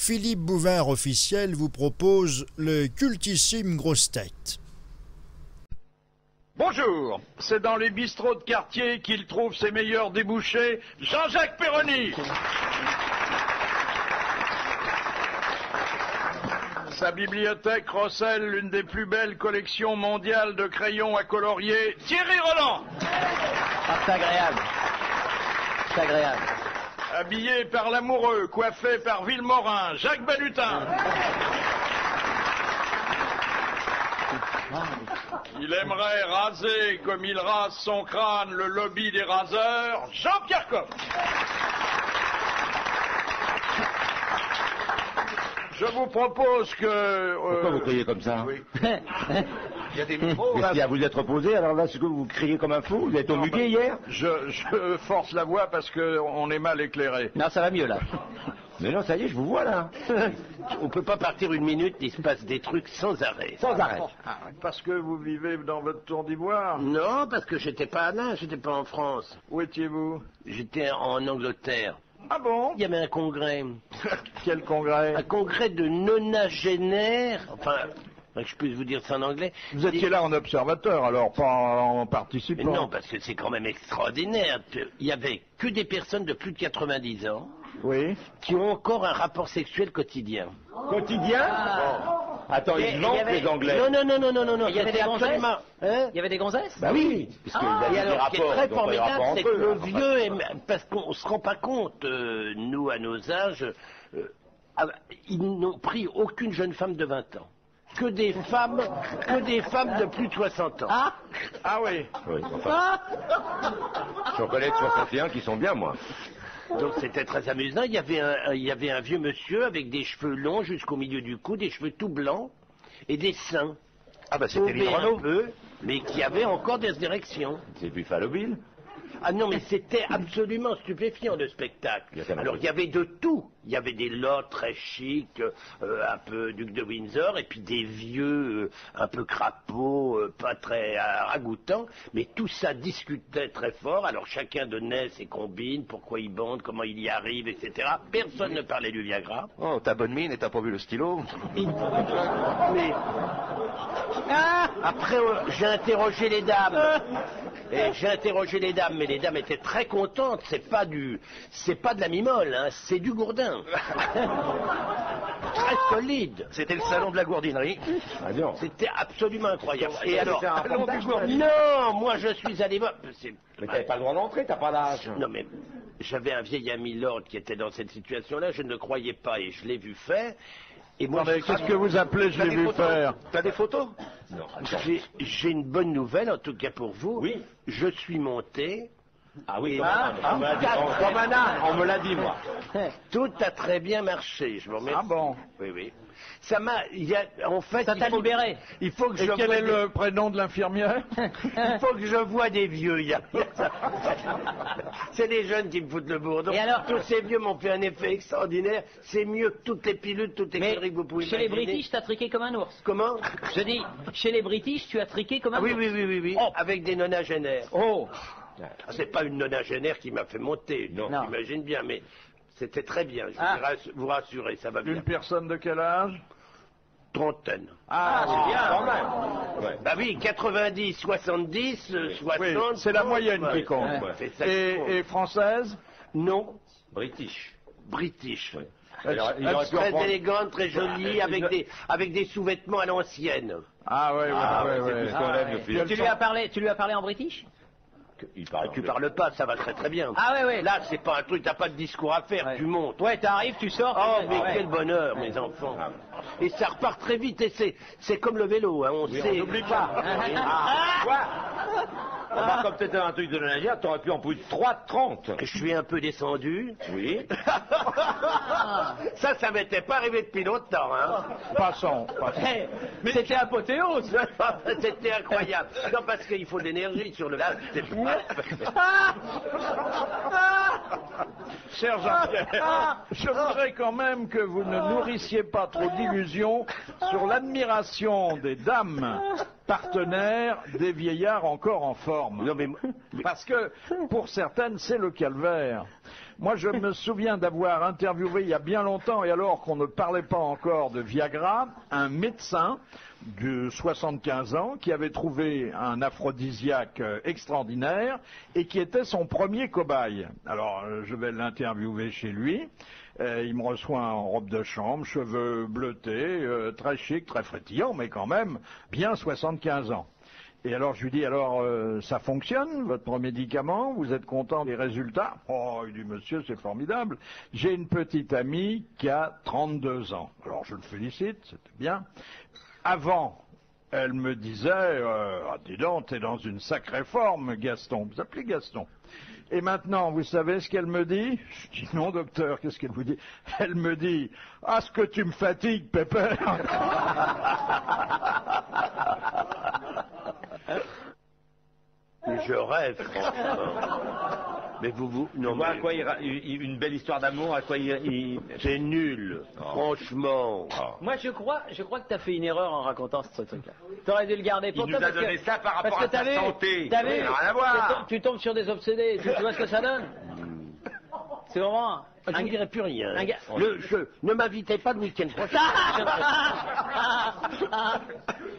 Philippe Bouvard officiel vous propose le cultissime grosse tête. Bonjour, c'est dans les bistrots de quartier qu'il trouve ses meilleurs débouchés, Jean-Jacques Perroni. Sa bibliothèque recèle l'une des plus belles collections mondiales de crayons à colorier, Thierry Roland. Ah, c'est agréable. C'est agréable. Habillé par l'amoureux, coiffé par Villemorin, Jacques Balutin. Il aimerait raser comme il rase son crâne le lobby des raseurs, Jean-Pierre Coff. Je vous propose que... Pourquoi vous criez comme ça? Oui. Il y a des micros. Qu'est-ce qu'il y a? Vous êtes reposé, alors là, c'est que vous criez comme un fou? Vous êtes au muguet hier? Je force la voix parce qu'on est mal éclairé. Non, ça va mieux là. Mais non, ça y est, je vous vois là. On peut pas partir une minute, il se passe des trucs sans arrêt. Sans arrêt. Parce que vous vivez dans votre tour d'ivoire? Non, parce que j'étais pas là, j'étais pas en France. Où étiez-vous? J'étais en Angleterre. Ah bon? Il y avait un congrès. Quel congrès? Un congrès de nonagénaires. Enfin, que je puisse vous dire ça en anglais. Vous étiez là en observateur, alors, pas en participant? Mais non, parce que c'est quand même extraordinaire. Il y avait que des personnes de plus de 90 ans. Oui. Qui ont encore un rapport sexuel quotidien. Quotidien? Attends, ils mentent les Anglais. Non. Il y avait des absolument. Hein? Il y avait des gonzesses? Bah oui, parce qu'il Et y a des alors, ce qui est rapports. très ils ont pas des formidable, rapports c'est entre que eux, le vieux, parce qu'on se rend pas compte, nous, à nos âges, ils n'ont pris aucune jeune femme de 20 ans. Que des femmes de plus de 60 ans. Ah oui. Oui, enfin. J'en connais de 61 qui sont bien, moi. Donc c'était très amusant. Il y avait un vieux monsieur avec des cheveux longs jusqu'au milieu du cou, des cheveux tout blancs et des seins. Ah bah c'était Tombés un Renault. peu, mais qui avait encore des érections. C'est Buffalo Bill. Ah non, mais c'était absolument stupéfiant le spectacle. Alors il y avait de tout. Il y avait des lords très chics, un peu duc de Windsor, et puis des vieux un peu crapauds, pas très ragoûtants, mais tout ça discutait très fort. Alors chacun donnait ses combines, pourquoi il bande, comment il y arrive, etc. Personne ne parlait du Viagra. Oh, ta bonne mine et t'as pas vu le stylo? Mais après, j'ai interrogé les dames. Et j'ai interrogé les dames, mais les dames étaient très contentes. C'est pas de la mimole, hein, c'est du gourdin. Très solide. C'était le salon de la gourdinerie. Ah non. C'était absolument incroyable. Et Et alors, non, moi je suis allé voir. Mais t'avais pas le droit d'entrer, t'as pas l'âge. Non mais j'avais un vieil ami Lord qui était dans cette situation-là. Je ne croyais pas et je l'ai vu faire. Et moi, Qu'est-ce que vous appelez je l'ai vu faire? T'as des photos? Non. J'ai une bonne nouvelle, en tout cas pour vous. Oui. Je suis monté. Ah oui, on me l'a dit, moi. Tout a très bien marché, je vous remercie. Ah bon? Oui. Ça m'a... En fait, Ça t'a libéré. Il faut que Et je quel voie est le prénom de l'infirmière? Il faut que je voie des vieux. C'est les jeunes qui me foutent le bourdon. Et alors tous ces vieux m'ont fait un effet extraordinaire. C'est mieux que toutes les pilules, toutes les Mais conneries que vous pouvez chez les imaginer. British, t'as triqué comme un ours. Comment? Je dis, chez les British, tu as triqué comme un Oui, ours. oui. Oh. Avec des nonagénaires. Oh. C'est pas une nonagénaire qui m'a fait monter, Non. j'imagine bien, mais c'était très bien. Je vais vous rassurer, ça va bien. Une personne de quel âge? Trentaine. C'est bien, quand même. Bah oui, 90, 70, 60... Oui, c'est la moyenne qui compte. C'est ça qui compte. Et française? Non, British. British. Alors, il aurait pu en Très prendre- élégante, très jolie, avec des sous-vêtements à l'ancienne. Ah oui. c'est tout ce qu'on aime depuis. Tu lui as parlé en British? Il parle Tu anglais. parles pas, ça va très très bien. Ah ouais. Là, c'est pas un truc, t'as pas de discours à faire, Ouais. tu montes. Ouais, t'arrives, tu sors. Oh, mais ouais. quel bonheur, mes enfants. Et ça repart très vite, et c'est comme le vélo, hein, on sait. on n'oublie pas. Bah, comme c'était un truc de la nagère, t'aurais pu en pousser 3,30. Je suis un peu descendu. Oui. Ça m'était pas arrivé depuis longtemps, hein. Passons. Mais c'était apothéose. C'était incroyable. Non, parce qu'il faut de l'énergie sur le Cher Jean-Pierre, je voudrais quand même que vous ne nourrissiez pas trop d'illusions sur l'admiration des dames partenaire des vieillards encore en forme. Non, mais Parce que, pour certaines, c'est le calvaire. Moi, je me souviens d'avoir interviewé il y a bien longtemps, et alors qu'on ne parlait pas encore de Viagra, un médecin de 75 ans qui avait trouvé un aphrodisiaque extraordinaire et qui était son premier cobaye. Alors, je vais l'interviewer chez lui. Il me reçoit en robe de chambre, cheveux bleutés, très chic, très frétillant, mais quand même bien 75 ans. Et alors je lui dis, alors ça fonctionne, votre médicament, vous êtes content des résultats? Oh, il dit, monsieur, c'est formidable. J'ai une petite amie qui a 32 ans. Alors je le félicite, c'était bien. Avant, elle me disait, ah, dis donc, t'es dans une sacrée forme, Gaston. Vous appelez Gaston. Et maintenant, vous savez ce qu'elle me dit? Je dis, non, docteur, qu'est-ce qu'elle vous dit? Elle me dit, ah, ce que tu me fatigues, Pépère. je rêve, franchement. Mais non, Tu vois à mais quoi une belle histoire d'amour, à quoi c'est nul, franchement. Moi, je crois que t'as fait une erreur en racontant ce truc-là. T'aurais dû le garder pour Il toi. nous a parce donné que- ça par rapport parce à que t'as sa vu, santé. T'as Ça vu, n'a rien à voir. tu tombes sur des obsédés. Tu vois ce que ça donne? C'est vraiment... Je ne dirai plus rien. un gars- Ne m'invitez pas le week-end prochain.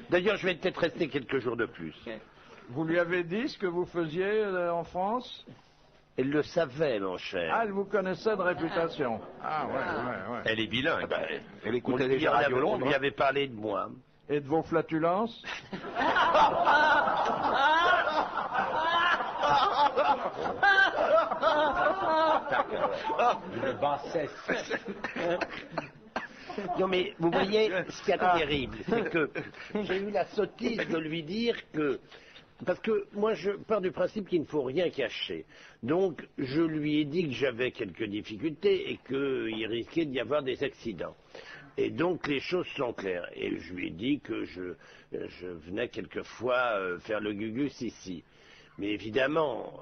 D'ailleurs, je vais peut-être rester quelques jours de plus. Vous lui avez dit ce que vous faisiez en France? Elle le savait, mon cher. Ah, elle vous connaissait de réputation. Ah, ouais. Elle est bilingue. Elle écoutait déjà Radio Londres. On lui avait parlé de moi. Et de vos flatulences? Une bassesse. Non, mais vous voyez, ce qui est terrible, c'est que j'ai eu la sottise de lui dire que... Parce que moi, je pars du principe qu'il ne faut rien cacher. Donc, je lui ai dit que j'avais quelques difficultés et qu'il risquait d'y avoir des accidents. Et donc, les choses sont claires. Et je lui ai dit que je venais quelquefois faire le gugus ici. Mais évidemment,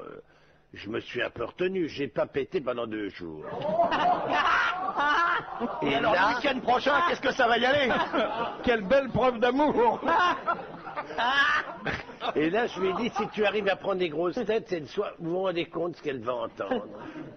je me suis un peu retenu. J'ai pas pété pendant 2 jours. Et alors, le week-end prochain, qu'est-ce que ça va y aller? Quelle belle preuve d'amour! Et là, je lui ai dit, si tu arrives à prendre des grosses têtes, vous vous rendez compte ce qu'elle va entendre.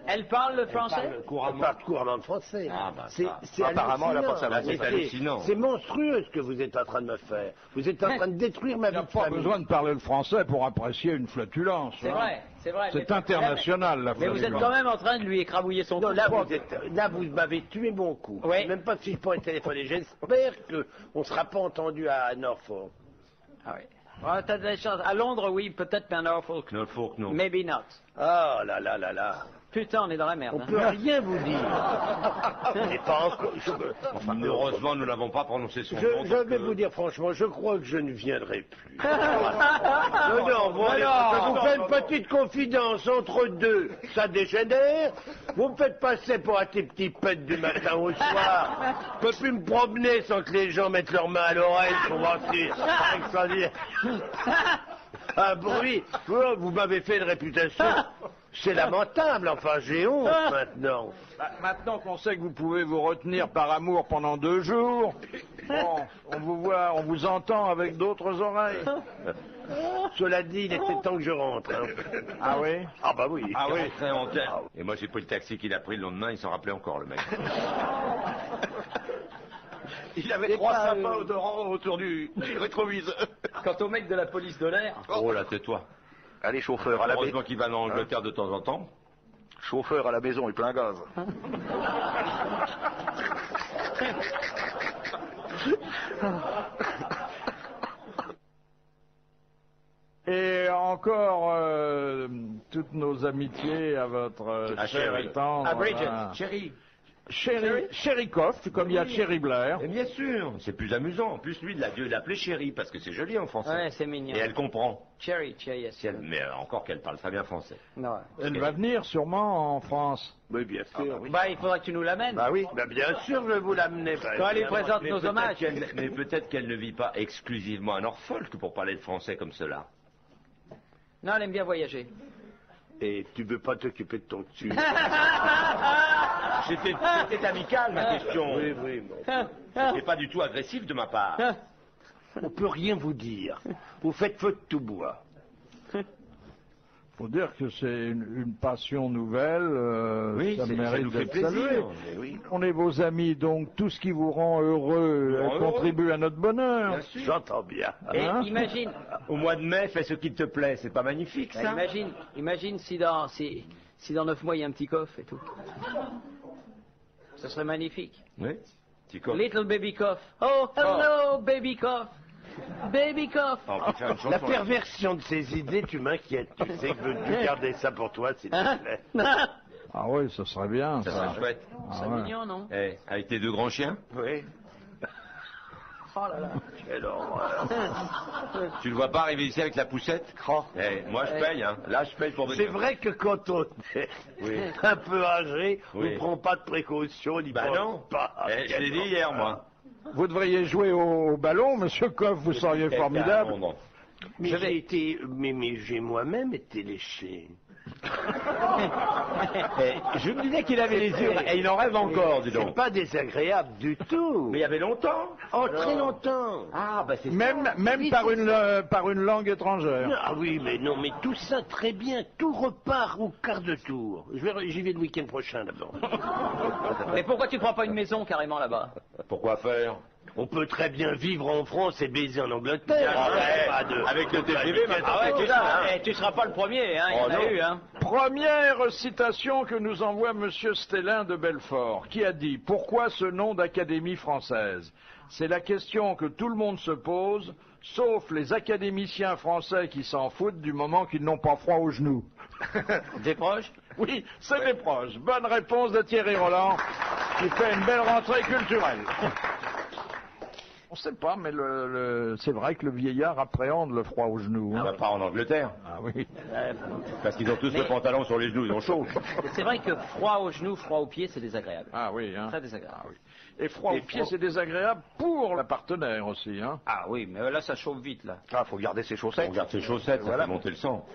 Elle parle le français? Elle parle couramment le français. Ah, bah, c'est apparemment, elle a pas ça. hallucinant. C'est hallucinant. C'est monstrueux ce que vous êtes en train de me faire. Vous êtes en train de détruire ma Il vie n'y a de pas famille. besoin de parler le français pour apprécier une flatulence. C'est hein. vrai, c'est vrai. C'est mais- international, la Mais vous êtes flatulence. quand même en train de lui écrabouiller son Non, cou. là, vous m'avez tué mon coup. Ouais. Je sais même pas si je pourrais téléphoner. J'espère qu'on ne sera pas entendu à Norfolk. Ah oui. Ah, t'as des chances. À Londres, oui, peut-être, mais à Norfolk. Norfolk, non. Maybe not. Ah là là là là. Putain, on est dans la merde. On hein. peut rien vous dire. Mais pas encore. Heureusement, nous n'avons pas prononcé son nom. Je vais vous dire franchement, je crois que je ne viendrai plus. Non, je vous fais une petite confidence entre deux. Ça dégénère. Vous me faites passer pour un petit pète du matin au soir. Je peux plus me promener sans que les gens mettent leurs mains à l'oreille pour voir si ça dit. Un bruit. Vous m'avez fait une réputation. C'est lamentable, enfin j'ai honte maintenant. Bah, maintenant qu'on sait que vous pouvez vous retenir par amour pendant 2 jours, bon, on vous voit, on vous entend avec d'autres oreilles. Cela dit, il était temps que je rentre. hein. Ah oui? Ah bah oui. Ah oui. Très en tête. Et moi, j'ai pris le taxi qu'il a pris le lendemain, il s'en rappelait encore, le mec. Il avait 3 sapins odorants autour du rétroviseur. Quant au mec de la police de l'air, Oh là, tais-toi. Allez, chauffeur, à la maison. Heureusement qu'il va en Angleterre de temps en temps. Chauffeur à la maison et plein gaz. Et encore toutes nos amitiés à votre À chère Chéri. et tendre, à Bridget. Chérie. Chérikov, comme il y a Cherry Blair. Mais bien sûr, c'est plus amusant. En plus, lui, il a dû l'appeler chérie, parce que c'est joli en français. ouais, c'est mignon. Et elle comprend. Cherry, yes. Si elle- Mais encore qu'elle parle très bien français. Non. Elle va venir sûrement en France. Oui, bien sûr. Bah, il faudra que tu nous l'amènes. Bah oui. Bah bien sûr, je vais vous l'amener. Bah, Quand elle lui évidemment. présente Mais nos peut-être hommages. mais peut-être qu'elle ne vit pas exclusivement à Norfolk pour parler le français comme cela. Non, elle aime bien voyager. Et tu veux pas t'occuper de ton cul. C'était amical, ma question. Oui, oui. C'était pas du tout agressif de ma part. On peut rien vous dire. Vous faites feu de tout bois. Faut dire que c'est une passion nouvelle. Oui, ça ça mérite nous fait d'être plaisir. salué. Mais oui. On est vos amis, donc tout ce qui vous rend heureux Heureux. contribue à notre bonheur. Bien sûr. J'entends bien. Et Hein imagine, Au mois de mai, fais ce qui te plaît. C'est pas magnifique, ça? imagine si dans 9 mois il y a un petit coffre et tout. Ce serait magnifique. Oui. Petit coq. Little baby cough. Oh, hello, baby cough. Baby cough. On peut faire une chanson. La perversion de ces idées, tu m'inquiètes. Tu sais que veux-tu garder ça pour toi, s'il te plaît. Ah oui, ça serait bien. Ça serait chouette. C'est ouais. mignon, non? Eh, avec tes deux grands chiens? Oui. Oh là là. Quelle horreur. Tu le vois pas arriver ici avec la poussette? Eh, moi, je paye, hein. Là, je paye pour venir. C'est vrai que quand on est Oui. un peu âgé, on Oui. ne prend pas de précautions, on n'y Bah pense non. pas. Eh, je l'ai dit hier, moi. Vous devriez jouer au ballon, monsieur Coff, vous seriez formidable. Non, non. Mais j'ai moi-même été léché. Je me disais qu'il avait les yeux, et il en rêve encore, dis C'est donc. pas désagréable du tout. Mais il y avait longtemps. Oh, très longtemps. Ah, bah c'est Même Oui, par c'est par une langue étrangère. Ah oui, mais non, mais tout ça très bien. Tout repart au quart de tour. J'y vais le week-end prochain d'abord. Mais pourquoi tu prends pas une maison carrément là-bas? Pourquoi faire? On peut très bien vivre en France et baiser en Angleterre. Ah ouais, Pas de- avec le TGV, maintenant. Ah ouais, c'est ça, hein. tu seras pas le premier, hein, il y Oh, en a non. eu, hein. Première citation que nous envoie monsieur Stellin de Belfort, qui a dit « Pourquoi ce nom d'Académie française ?» C'est la question que tout le monde se pose, sauf les académiciens français qui s'en foutent du moment qu'ils n'ont pas froid aux genoux. Des proches? Oui, c'est des proches. Bonne réponse de Thierry Roland, qui fait une belle rentrée culturelle. On ne sait pas, mais c'est vrai que le vieillard appréhende le froid aux genoux. Ah, hein. bah, pas en Angleterre. Ah oui. Parce qu'ils ont tous le pantalon sur les genoux, ils ont chaud. C'est vrai que froid aux genoux, froid aux pieds, c'est désagréable. Ah oui. Hein. Très désagréable. Ah oui. Et froid aux pieds, c'est désagréable pour la partenaire aussi. Hein. Ah oui, mais là ça chauffe vite là. Ah, faut garder ses chaussettes. On garde ses chaussettes, ça fait monter le sang.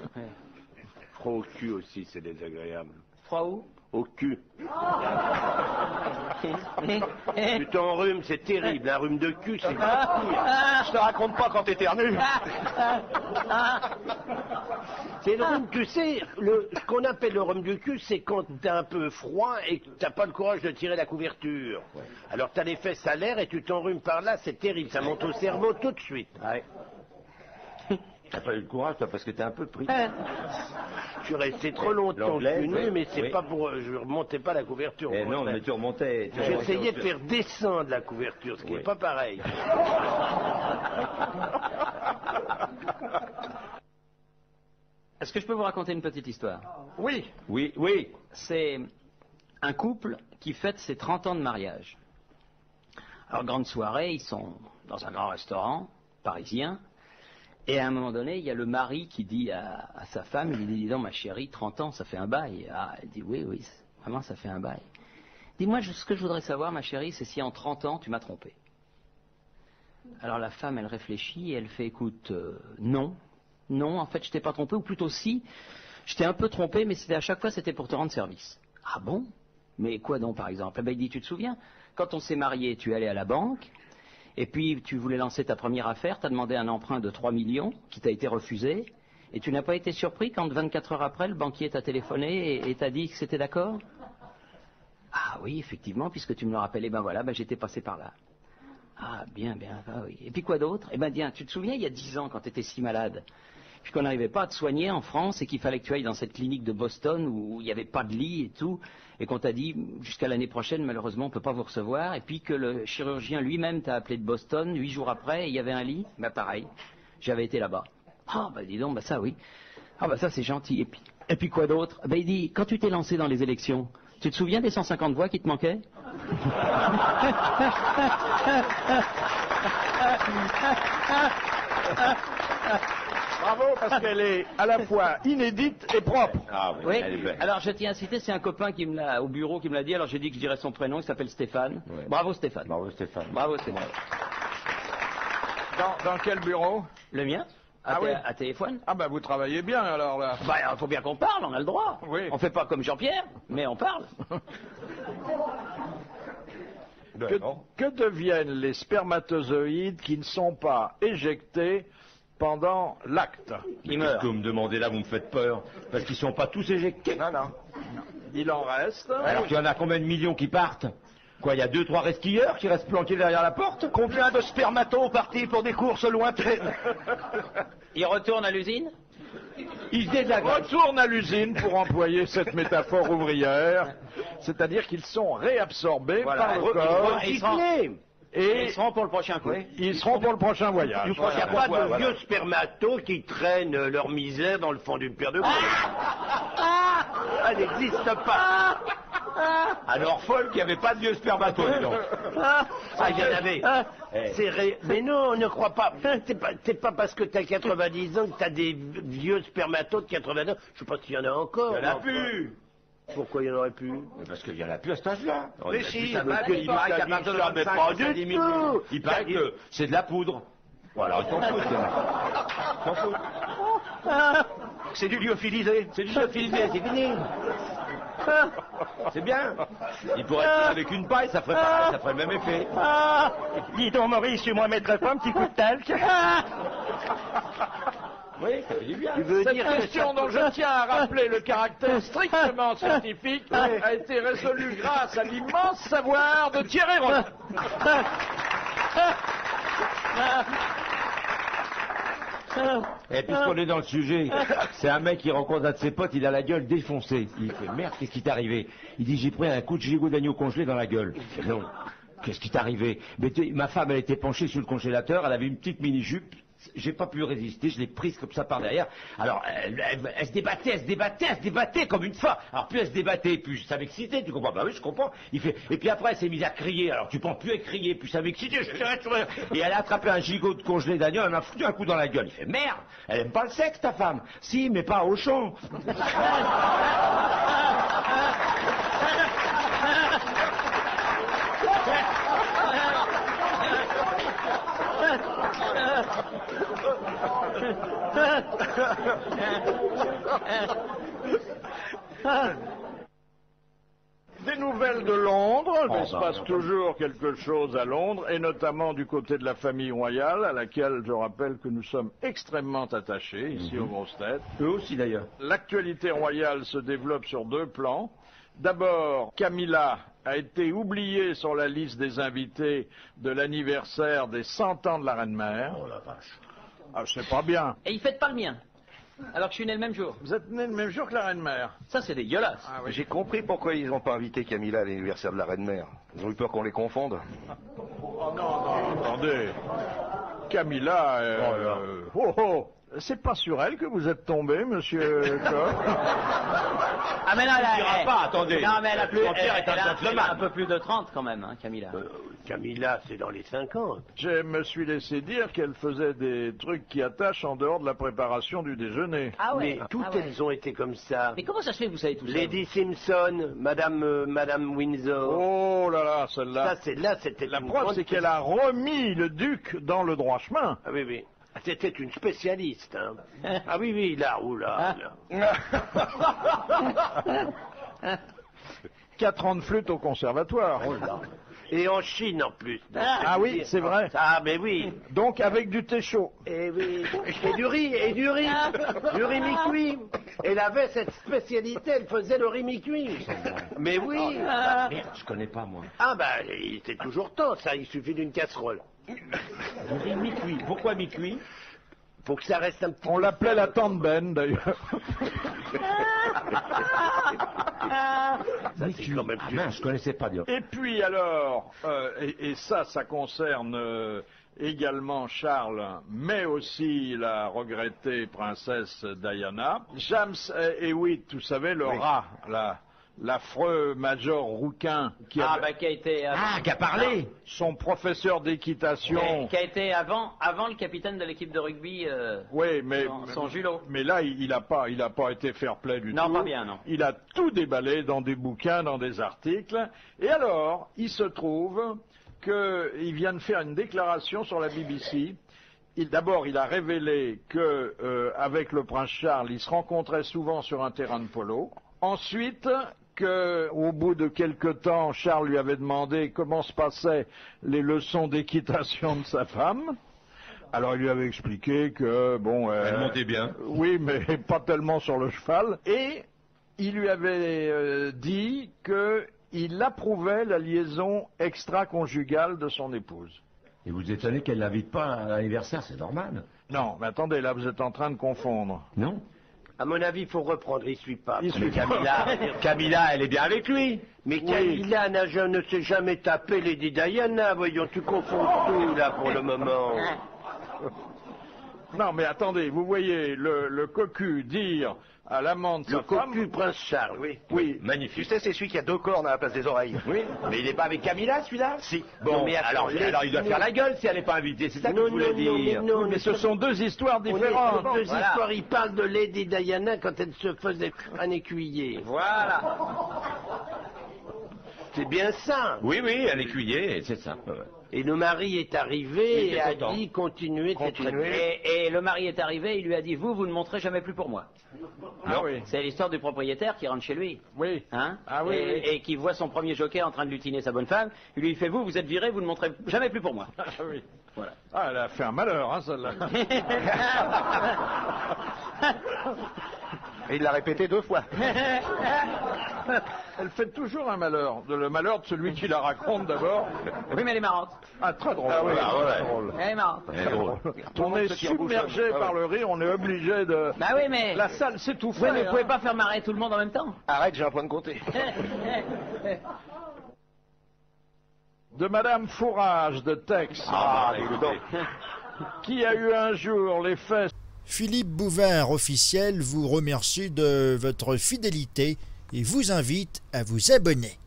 Froid au cul aussi, c'est désagréable. Froid où? Au cul. Tu t'enrhumes, c'est terrible. Un rhume de cul, c'est pire. Je te raconte pas quand t'éternues. C'est le rhume, tu sais, ce qu'on appelle le rhume du cul, c'est quand t'as un peu froid et que t'as pas le courage de tirer la couverture. Alors t'as les fesses à l'air et tu t'enrhumes par là, c'est terrible, ça monte au cerveau tout de suite. T'as pas eu le courage, toi, parce que t'es un peu pris. Je suis resté trop longtemps L'anglais, cul nu, oui, mais c'est oui. pas pour... Je remontais pas la couverture. Eh au non, contraire. mais tu remontais. J'essayais de faire descendre la couverture, ce qui n'est Oui. pas pareil. Est-ce que je peux vous raconter une petite histoire? Oui. Oui, oui. C'est un couple qui fête ses 30 ans de mariage. Alors, grande soirée, ils sont dans un grand restaurant parisien. Et à un moment donné, il y a le mari qui dit à sa femme, il lui dit, dis donc ma chérie, 30 ans, ça fait un bail. Ah, elle dit, oui, vraiment, ça fait un bail. Dis-moi, ce que je voudrais savoir, ma chérie, c'est si en 30 ans, tu m'as trompé. Alors la femme, elle réfléchit et elle fait, écoute, non, en fait, je t'ai pas trompé, ou plutôt si, je t'ai un peu trompé, mais à chaque fois, c'était pour te rendre service. Ah bon? Mais quoi donc, par exemple? Eh ben, il dit, tu te souviens, quand on s'est mariés, tu es allé à la banque, et puis tu voulais lancer ta première affaire, tu as demandé un emprunt de 3 millions, qui t'a été refusé, et tu n'as pas été surpris quand 24 heures après, le banquier t'a téléphoné et t'a dit que c'était d'accord? Ah oui, effectivement, puisque tu me le rappelais, ben voilà, j'étais passé par là. Ah, bien, ah oui. Et puis quoi d'autre? Eh ben, tiens, tu te souviens, il y a 10 ans, quand tu étais si malade, puis qu'on n'arrivait pas à te soigner en France et qu'il fallait que tu ailles dans cette clinique de Boston où il n'y avait pas de lit et tout, et qu'on t'a dit, jusqu'à l'année prochaine, malheureusement, on ne peut pas vous recevoir, et puis que le chirurgien lui-même t'a appelé de Boston, 8 jours après, et il y avait un lit? Ben pareil, j'avais été là-bas. Ah, dis donc, ça oui. Ah, ça c'est gentil. Et puis quoi d'autre? Ben il dit, quand tu t'es lancé dans les élections, tu te souviens des 150 voix qui te manquaient? Bravo, parce qu'elle est à la fois inédite et propre. Ah oui, Oui. elle est belle. Alors je tiens à citer, c'est un copain qui me l'a au bureau qui me l'a dit. Alors j'ai dit que je dirais son prénom. Il s'appelle Stéphane. Ouais. Bravo Stéphane. Bravo Stéphane. Bravo Stéphane. Dans quel bureau? Le mien? Ah oui. À téléphone? Ah vous travaillez bien alors là. Faut bien qu'on parle. On a le droit. Oui. On fait pas comme Jean-Pierre, mais on parle. Que deviennent les spermatozoïdes qui ne sont pas éjectés pendant l'acte? Ils meurent. Que vous me demandez là, vous me faites peur. Parce qu'ils ne sont pas tous éjectés. Non. Il en reste. Alors qu'il y en a combien de millions qui partent? Quoi, il y a 2-3 resquilleurs qui restent planqués derrière la porte? Combien de spermatos partis pour des courses lointaines? Ils retournent à l'usine? Ils retournent à l'usine, pour employer cette métaphore ouvrière, c'est-à-dire qu'ils sont réabsorbés par le corps. Et ils seront pour le prochain coup. Ils seront pour le prochain voyage. Il n'y a pas de vieux spermatos qui traînent leur misère dans le fond d'une paire de couilles. Elle n'existe pas. Alors folle qu'il n'y avait pas de vieux spermatos, dis donc. Il y en avait. Mais non, ne crois pas. C'est pas parce que tu as 90 ans que tu as des vieux spermatos de 80 ans. Je sais pas s'il y en a encore. Il n'y en a plus. Pourquoi il n'y en aurait plus? Parce qu'il n'y en a plus à cet âge-là. Mais si, il paraît qu'à partir de 25 ans, ça diminue. Il paraît que c'est de la poudre. Voilà, on s'en fout. c'est du lyophilisé. C'est du lyophilisé, c'est fini. C'est bien. Il pourrait être avec une paille, ça ferait pareil, ça ferait le même effet. Dis donc, Maurice, tu m'en mettrais pas un petit coup de talc? Oui, ça fait du bien. Cette question dont je tiens à rappeler le caractère strictement scientifique a été résolue grâce à l'immense savoir de Thierry Roland. Et puisqu'on est dans le sujet, c'est un mec qui rencontre un de ses potes, il a la gueule défoncée. Il fait merde, qu'est-ce qui t'est arrivé? Il dit j'ai pris un coup de gigot d'agneau congelé dans la gueule. Il fait non, qu'est-ce qui t'est arrivé? Mais ma femme elle était penchée sur le congélateur, elle avait une petite mini-jupe. J'ai pas pu résister, je l'ai prise comme ça par derrière. Alors, elle se débattait comme une femme. Alors, plus elle se débattait, plus ça m'excitait, tu comprends? Bah oui, je comprends. Il fait, et puis après, elle s'est mise à crier. Alors, tu penses plus à crier, plus ça m'excitait, je tirais sur elle. Et elle a attrapé un gigot de congelé d'agneau, elle m'a foutu un coup dans la gueule. Il fait, merde, elle aime pas le sexe, ta femme. Si, mais pas au champ. Des nouvelles de Londres, il se passe toujours quelque chose à Londres, et notamment du côté de la famille royale, à laquelle je rappelle que nous sommes extrêmement attachés, ici aux grosses têtes. Eux aussi d'ailleurs. L'actualité royale se développe sur deux plans. D'abord, Camilla a été oubliée sur la liste des invités de l'anniversaire des 100 ans de la Reine-Mère. Oh la vache. Ah, c'est pas bien. Et ils fêtent pas le mien. Alors que je suis né le même jour. Vous êtes né le même jour que la Reine-Mère. Ça, c'est dégueulasse. Ah, oui. J'ai compris pourquoi ils n'ont pas invité Camilla à l'anniversaire de la Reine-Mère. Ils ont eu peur qu'on les confonde. Oh non, attendez. Camilla, c'est pas sur elle que vous êtes tombé, monsieur Coq. Ah mais là, On dira pas, attendez. Non mais elle a plus, Jean-Pierre est un elle a gentleman. un peu plus de 30 quand même, hein, Camilla. Camilla, c'est dans les 50. Je me suis laissé dire qu'elle faisait des trucs qui attachent en dehors de la préparation du déjeuner. Ah ouais. Mais toutes elles ont été comme ça. Mais comment ça se fait que vous savez tout ça? Lady Simpson, Madame Windsor. Oh là là, celle-là. C'était La une preuve, grande c'est qu'elle a remis le duc dans le droit chemin. Ah oui, oui. C'était une spécialiste. Hein. Ah oui, oui, là, oula. Là. 4 ans de flûte au conservatoire. Oh là. Et en Chine en plus. Ah oui, c'est vrai. Ah mais oui. Donc avec du thé chaud. Et oui. Et du riz. Du riz mi-cuit. Elle avait cette spécialité, elle faisait le riz mi-cuit. Mais oui. Merde, je connais pas moi. Ah bah, c'est toujours temps, ça, il suffit d'une casserole. Mi-cuit. Pourquoi mi-cuit? Faut que ça reste un petit On l'appelait la tante Ben, d'ailleurs. Ça, c'est quand même Ah mince, je connaissais pas dire. Et puis alors, et ça concerne également Charles, mais aussi la regrettée princesse Diana. James Hewitt, vous savez, le rat, l'affreux major rouquin qui qui a été qui a parlé. son professeur d'équitation. qui a été avant le capitaine de l'équipe de rugby. Oui, mais son Julot. Mais là, il a pas été fair-play du tout. Non, pas bien, non. Il a tout déballé dans des bouquins, dans des articles. Et alors, il se trouve qu'il vient de faire une déclaration sur la BBC. D'abord, il a révélé que avec le prince Charles, il se rencontrait souvent sur un terrain de polo. Ensuite, qu'au bout de quelque temps, Charles lui avait demandé comment se passaient les leçons d'équitation de sa femme. Alors il lui avait expliqué que, bon... Elle montait bien. Oui, mais pas tellement sur le cheval. Et il lui avait dit qu'il approuvait la liaison extra-conjugale de son épouse. Et vous étonnez qu'elle l'invite pas à l'anniversaire, c'est normal. Non, mais attendez, là vous êtes en train de confondre. Non? À mon avis, il faut reprendre. Il suit pas. Il suit pas. Camilla, elle est bien avec lui. Mais Camilla ne s'est jamais tapé Lady Diana. Voyons, tu confonds tout là pour le moment. Non, mais attendez, vous voyez le cocu dire à l'amant de sa femme... Le cocu Prince Charles, oui. Oui. Magnifique. Tu sais, c'est celui qui a 2 cornes à la place des oreilles. Oui, mais il n'est pas avec Camilla, celui-là? Si. Bon, Non, mais alors il doit faire la gueule si elle n'est pas invitée, c'est ça que je voulais dire. Non, Mais ce sont 2 histoires on est différentes. sur 2 Voilà. histoires. Il parle de Lady Diana quand elle se faisait un écuyer. Voilà. C'est bien ça. Oui, oui, un écuyer, c'est ça. Ouais. Et le mari est arrivé Il et était a content. dit continuez. Et le mari est arrivé, il lui a dit vous ne montrez jamais plus pour moi. Ah oui. C'est l'histoire du propriétaire qui rentre chez lui. Oui. Hein Ah oui, oui. et qui voit son premier jockey en train de lutiner sa bonne femme. Il lui fait vous êtes viré, vous ne montrez jamais plus pour moi. Ah oui. Voilà. Ah, elle a fait un malheur, hein, celle-là. Et il l'a répété 2 fois. Elle fait toujours un malheur. Le malheur de celui qui la raconte d'abord. Oui, mais elle est marrante. Ah, très drôle. Ah oui, très ouais. drôle. Elle est marrante. Elle est drôle. On est se tire bouche à submergé bouche. par le rire, on est obligé de... Bah oui, mais... La salle s'étouffe. Oui, mais vous pouvez pas faire marrer tout le monde en même temps. Arrête, j'ai un point de compter. De Madame Fourage de Tex, Ah, dis donc. qui a eu un jour les fesses... Philippe Bouvard officiel vous remercie de votre fidélité et vous invite à vous abonner.